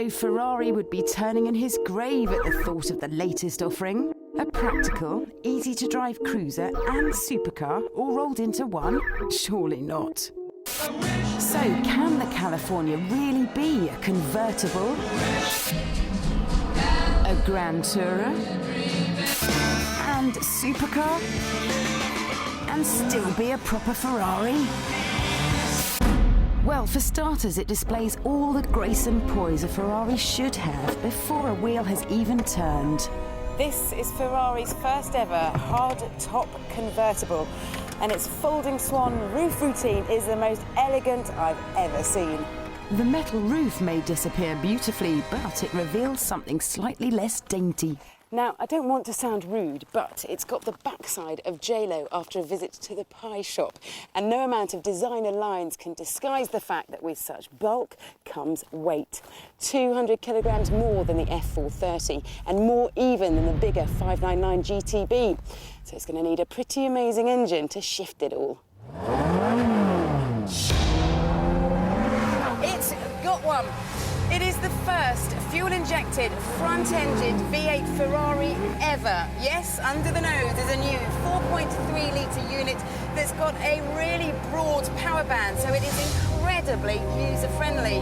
so Ferrari would be turning in his grave at the thought of the latest offering. A practical, easy-to-drive cruiser and supercar all rolled into one? Surely not. So, can the California really be a convertible? A Grand Tourer? And supercar? And still be a proper Ferrari? Well, for starters, it displays all the grace and poise a Ferrari should have before a wheel has even turned. This is Ferrari's first ever hard-top convertible, and its folding swan roof routine is the most elegant I've ever seen. The metal roof may disappear beautifully, but it reveals something slightly less dainty. Now, I don't want to sound rude, but it's got the backside of J-Lo after a visit to the pie shop. And no amount of designer lines can disguise the fact that with such bulk comes weight. 200 kilograms more than the F430 and more even than the bigger 599 GTB. So it's going to need a pretty amazing engine to shift it all. It's got one. It is the first fuel-injected, front-engined V8 Ferrari ever. Yes, under the nose is a new 4.3-litre unit that's got a really broad power band, so it is incredibly user-friendly.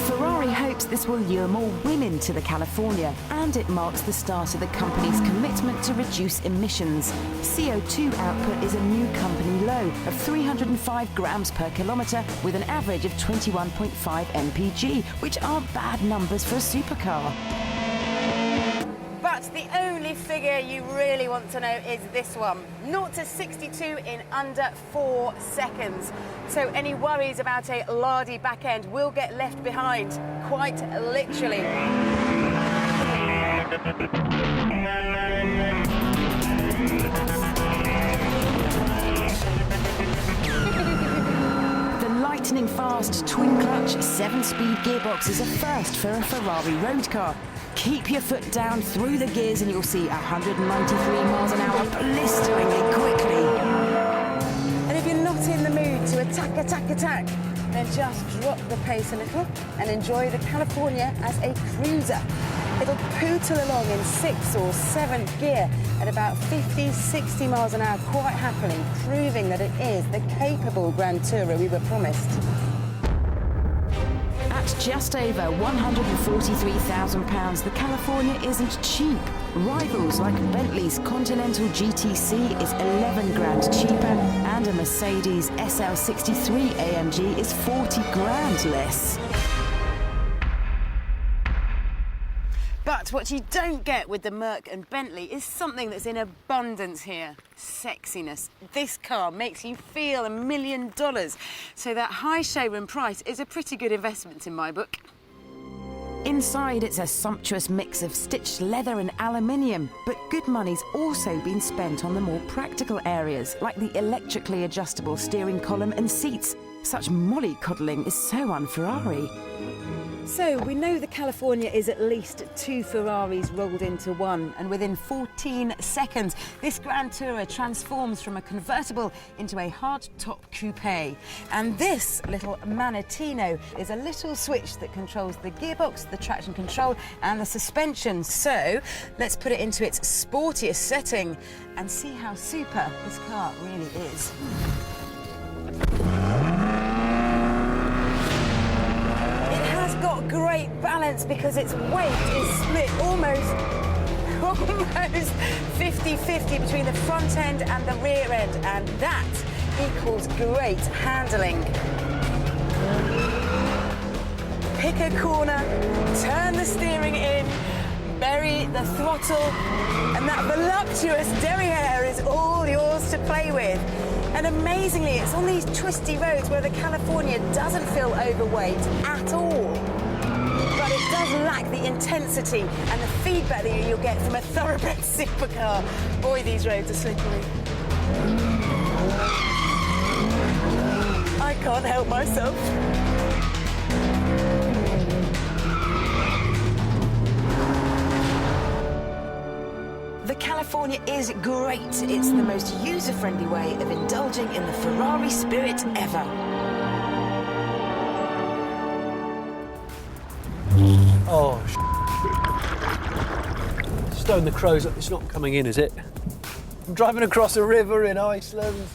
Ferrari hopes this will lure more women to the California, and it marks the start of the company's commitment to reduce emissions. CO2 output is a new company low of 305 grams per kilometre, with an average of 21.5 mpg, which aren't bad numbers for a supercar. But the only figure you really want to know is this one. 0 to 62 in under 4 seconds. So any worries about a lardy back end will get left behind, quite literally. The lightning-fast twin-clutch 7-speed gearbox is a first for a Ferrari road car. Keep your foot down through the gears and you'll see 193 miles an hour blisteringly quickly. And if you're not in the mood to attack, then just drop the pace a little and enjoy the California as a cruiser. It'll pootle along in 6th or 7th gear at about 50, 60 miles an hour quite happily, proving that it is the capable Grand Tourer we were promised. At just over £143,000, the California isn't cheap. Rivals like Bentley's Continental GTC is 11 grand cheaper, and a Mercedes SL63 AMG is 40 grand less. But what you don't get with the Merc and Bentley is something that's in abundance here. Sexiness. This car makes you feel $1 million. So that high showroom price is a pretty good investment in my book. Inside, it's a sumptuous mix of stitched leather and aluminium, but good money's also been spent on the more practical areas, like the electrically adjustable steering column and seats. Such mollycoddling is so un-Ferrari. So, we know the California is at least 2 Ferraris rolled into one, and within 14 seconds, this Grand Tourer transforms from a convertible into a hard-top coupe. And this little Manatino is a little switch that controls the gearbox, the traction control, and the suspension. So, let's put it into its sportiest setting and see how super this car really is. Got great balance because its weight is split almost 50-50 between the front end and the rear end, and that equals great handling. Pick a corner, turn the steering in, bury the throttle, and that voluptuous derriere is all yours to play with. And amazingly, it's on these twisty roads where the California doesn't feel overweight at all. But it does lack the intensity and the feedback that you'll get from a thoroughbred supercar. Boy, these roads are slippery. I can't help myself. The California is great. It's the most user-friendly way of indulging in the Ferrari spirit ever. Stone the Crows, it's not coming in, is it? I'm driving across a river in Iceland.